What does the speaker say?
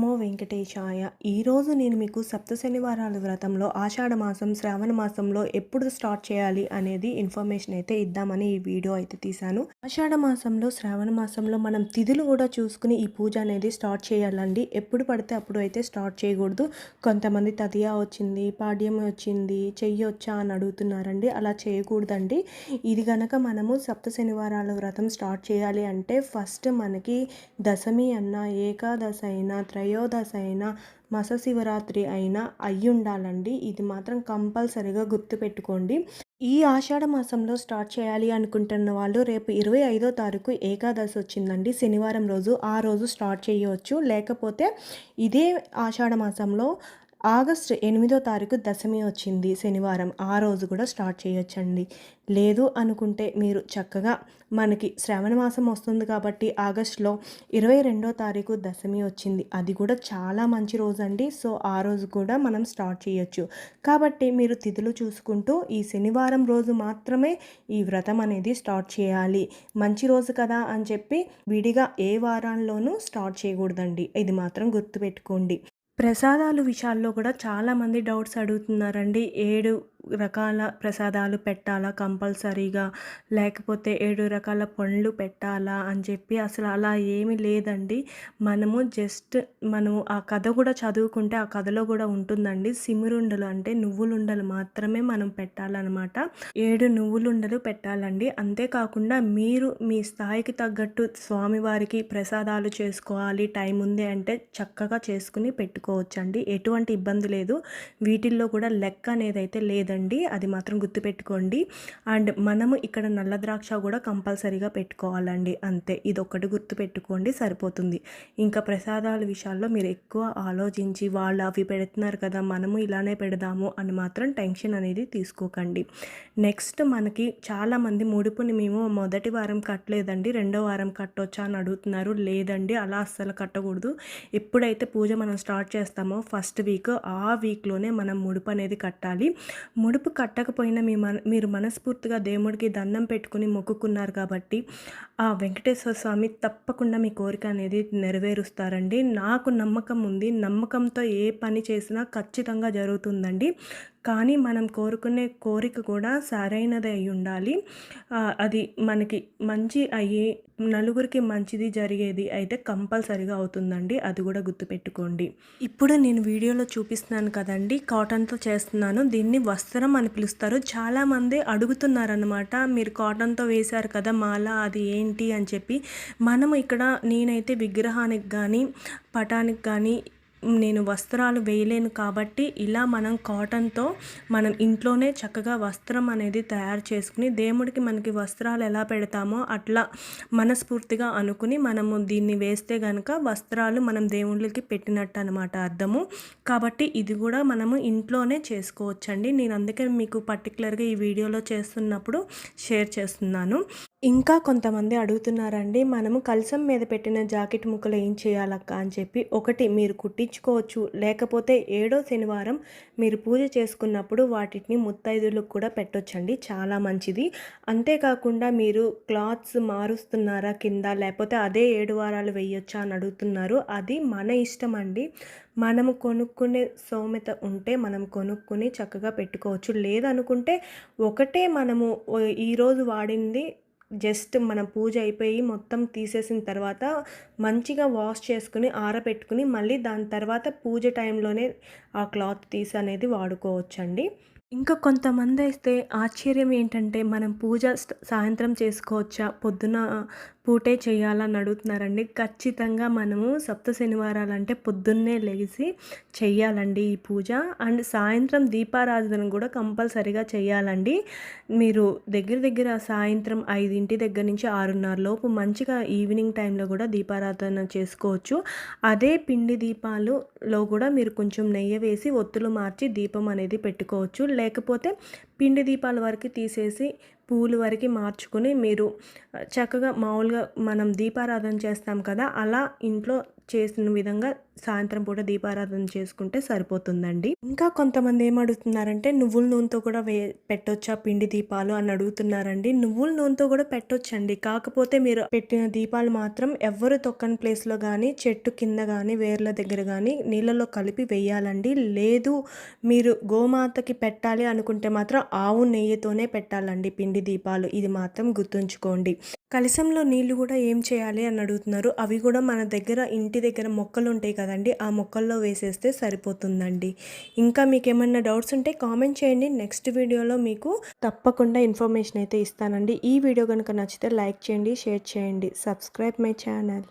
నమో వెంకటేశాయ. ఈరోజు నేను మీకు సప్త శనివారాల వ్రతంలో ఆషాఢ మాసం, శ్రావణ మాసంలో ఎప్పుడు స్టార్ట్ చేయాలి అనేది ఇన్ఫర్మేషన్ అయితే ఇద్దామని ఈ వీడియో అయితే తీశాను. ఆషాఢ మాసంలో, శ్రావణ మాసంలో మనం తిథులు కూడా చూసుకుని ఈ పూజ అనేది స్టార్ట్ చేయాలండి. ఎప్పుడు పడితే అప్పుడు అయితే స్టార్ట్ చేయకూడదు. కొంతమంది తదియా వచ్చింది, పాడ్యం వచ్చింది, చెయ్యొచ్చా అని అడుగుతున్నారండి. అలా చేయకూడదండి. ఇది గనక మనము సప్త శనివారాల వ్రతం స్టార్ట్ చేయాలి అంటే ఫస్ట్ మనకి దశమి అన్నా, ఏకాదశి అయినా, త్రయోదశి అయినా, మసశివరాత్రి అయినా అయ్యుండాలండి. ఇది మాత్రం కంపల్సరీగా గుర్తుపెట్టుకోండి. ఈ ఆషాఢ మాసంలో స్టార్ట్ చేయాలి అనుకుంటున్న వాళ్ళు రేపు 25వ తారీఖు ఏకాదశి వచ్చిందండి, శనివారం రోజు. ఆ రోజు స్టార్ట్ చేయవచ్చు. లేకపోతే ఇదే ఆషాఢ మాసంలో ఆగస్టు 8వ తారీఖు దశమి వచ్చింది శనివారం, ఆ రోజు కూడా స్టార్ట్ చేయొచ్చండి. లేదు అనుకుంటే మీరు చక్కగా మనకి శ్రావణ మాసం వస్తుంది కాబట్టి ఆగస్టులో 22వ తారీఖు దశమి వచ్చింది, అది కూడా చాలా మంచి రోజు అండి. సో ఆ రోజు కూడా మనం స్టార్ట్ చేయొచ్చు. కాబట్టి మీరు తిథులు చూసుకుంటూ ఈ శనివారం రోజు మాత్రమే ఈ వ్రతం అనేది స్టార్ట్ చేయాలి. మంచి రోజు కదా అని చెప్పి విడిగా ఏ వారాల్లోనూ స్టార్ట్ చేయకూడదండి. ఇది మాత్రం గుర్తుపెట్టుకోండి. ప్రసాదాలు విషయాల్లో కూడా చాలామంది డౌట్స్ అడుగుతున్నారండి. 7 రకాల ప్రసాదాలు పెట్టాలా కంపల్సరీగా, లేకపోతే 7 రకాల పండ్లు పెట్టాలా అని చెప్పి. అసలు అలా ఏమీ లేదండి. మనము ఆ కథ కూడా చదువుకుంటే ఆ కథలో కూడా ఉంటుందండి. సిమిరుండలు అంటే నువ్వులుండలు మాత్రమే మనం పెట్టాలన్నమాట. 7 నువ్వులుండలు పెట్టాలండి. అంతేకాకుండా మీరు మీ స్థాయికి తగ్గట్టు స్వామివారికి ప్రసాదాలు చేసుకోవాలి, టైం ఉంది అంటే చక్కగా చేసుకుని పెట్టుకోవచ్చండి. ఎటువంటి ఇబ్బంది లేదు. వీటిల్లో కూడా లెక్క అనేది అయితే లేదండి. అది మాత్రం గుర్తుపెట్టుకోండి. అండ్ మనము ఇక్కడ నల్ల ద్రాక్ష కూడా కంపల్సరీగా పెట్టుకోవాలండి. అంతే, ఇదొక్కటి గుర్తుపెట్టుకోండి సరిపోతుంది. ఇంకా ప్రసాదాల విషయాల్లో మీరు ఎక్కువ ఆలోచించి వాళ్ళు అవి పెడుతున్నారు కదా మనము ఇలానే పెడదాము అని మాత్రం టెన్షన్ అనేది తీసుకోకండి. నెక్స్ట్ మనకి చాలామంది ముడుపుని మేము మొదటి వారం కట్టలేదండి, రెండో వారం కట్టొచ్చా అని అడుగుతున్నారు. లేదండి, అలా అస్సలు కట్టకూడదు. ఎప్పుడైతే పూజ మనం స్టార్ట్ చేస్తామో ఫస్ట్ వీక్, ఆ వీక్లోనే మనం ముడుపు అనేది కట్టాలి. ముడుపు కట్టకపోయినా మీరు మనస్ఫూర్తిగా దేవుడికి దండం పెట్టుకుని మొక్కుకున్నారు కాబట్టి ఆ వెంకటేశ్వర స్వామి తప్పకుండా మీ కోరిక అనేది నెరవేరుస్తారండి. నాకు నమ్మకం ఉంది. నమ్మకంతో ఏ పని చేసినా ఖచ్చితంగా జరుగుతుందండి. కానీ మనం కోరుకునే కోరిక కూడా సరైనది అయి ఉండాలి. అది మనకి మంచి అయ్యి నలుగురికి మంచిది జరిగేది అయితే కంపల్సరీగా అవుతుందండి. అది కూడా గుర్తుపెట్టుకోండి. ఇప్పుడు నేను వీడియోలో చూపిస్తున్నాను కదండి, కాటన్తో చేస్తున్నాను. దీన్ని వస్త్రం అని పిలుస్తారు. చాలామంది అడుగుతున్నారనమాట, మీరు కాటన్తో వేశారు కదా మాల, అది ఏంటి అని చెప్పి. మనము ఇక్కడ నేనైతే విగ్రహానికి కానీ పటానికి కానీ నేను వస్త్రాలు వేయలేను కాబట్టి ఇలా మనం కాటన్తో మనం ఇంట్లోనే చక్కగా వస్త్రం అనేది తయారు చేసుకుని దేవుడికి మనకి వస్త్రాలు ఎలా పెడతామో అట్లా మనస్ఫూర్తిగా అనుకుని మనము దీన్ని వేస్తే కనుక వస్త్రాలు మనం దేవుళ్ళకి పెట్టినట్టు అనమాట అర్థము. కాబట్టి ఇది కూడా మనము ఇంట్లోనే చేసుకోవచ్చండి. నేను అందుకే మీకు పర్టికులర్గా ఈ వీడియోలో చేస్తున్నప్పుడు షేర్ చేస్తున్నాను. ఇంకా కొంతమంది అడుగుతున్నారండి, మనము కలశం మీద పెట్టిన జాకెట్ ముక్కలు ఏం చేయాలక్క అని చెప్పి. ఒకటి మీరు కుట్టించుకోవచ్చు, లేకపోతే 7వ శనివారం మీరు పూజ చేసుకున్నప్పుడు వాటిని ముత్తైదులకు కూడా పెట్టొచ్చండి, చాలా మంచిది. అంతేకాకుండా మీరు క్లాత్స్ మారుస్తున్నారా కింద, లేకపోతే అదే 7 వారాలు వేయొచ్చా అని అడుగుతున్నారు. అది మన ఇష్టం అండి. మనము కొనుక్కునే స్తోమత ఉంటే మనం కొనుక్కుని చక్కగా పెట్టుకోవచ్చు. లేదనుకుంటే ఒకటే మనము ఈరోజు వాడింది జస్ట్ మనం పూజ అయిపోయి మొత్తం తీసేసిన తర్వాత మంచిగా వాష్ చేసుకుని ఆరబెట్టుకుని మళ్ళీ దాని తర్వాత పూజ టైంలోనే ఆ క్లాత్ తీసి అనేది వాడుకోవచ్చండి. ఇంకా కొంతమంది అయితే ఆశ్చర్యం ఏంటంటే, మనం పూజ సాయంత్రం చేసుకోవచ్చా, పొద్దున పూటే చేయాలని అడుగుతున్నారండి. ఖచ్చితంగా మనము సప్త శనివారాలు అంటే పొద్దున్నే లెగిసి చెయ్యాలండి ఈ పూజ. అండ్ సాయంత్రం దీపారాధన కూడా కంపల్సరీగా చేయాలండి. మీరు దగ్గర సాయంత్రం 5 దగ్గర నుంచి 6:30 లోపు మంచిగా ఈవినింగ్ టైంలో కూడా దీపారాధన చేసుకోవచ్చు. అదే పిండి దీపాలలో కూడా మీరు కొంచెం నెయ్యి వేసి ఒత్తులు మార్చి దీపం అనేది పెట్టుకోవచ్చు. లేకపోతే పిండి దీపాల వరకు తీసేసి పూలు వరకు మార్చుకుని మీరు చక్కగా మామూలుగా మనం దీపారాధన చేస్తాం కదా, అలా ఇంట్లో చేసిన విధంగా సాయంత్రం పూట దీపారాధన చేసుకుంటే సరిపోతుందండి. ఇంకా కొంతమంది ఏమడుగుతున్నారంటే నువ్వుల నూనెతో కూడా పెట్టొచ్చా పిండి దీపాలు అని అడుగుతున్నారండి. నువ్వుల నూనెతో కూడా పెట్టొచ్చండి. కాకపోతే మీరు పెట్టిన దీపాలు మాత్రం ఎవ్వరు తొక్కని ప్లేస్‌లో గానీ, చెట్టు కింద గానీ, వేర్ల దగ్గర గానీ నీళ్ళలో కలిపి వెయ్యాలండి. లేదు మీరు గోమాతకి పెట్టాలి అనుకుంటే మాత్రం ఆవు నెయ్యితోనే పెట్టాలండి పిండి దీపాలు. ఇది మాత్రం గుర్తుంచుకోండి. కలశంలో నీళ్లు కూడా ఏం చేయాలి అని అడుగుతున్నారు. అవి కూడా మన దగ్గర ఇంటి దగ్గర మొక్కలు ఉంటాయి కదండీ! ఆ మొక్కల్లో వేసేస్తే సరిపోతుందండి. ఇంకా మీకేమన్నా డౌట్స్ ఉంటే కామెంట్ చేయండి. నెక్స్ట్ వీడియోలో మీకు తప్పకుండా ఇన్ఫర్మేషన్ అయితే ఇస్తానండి. ఈ వీడియో గనుక నచ్చితే లైక్ చేయండి, షేర్ చేయండి. Subscribe my channel.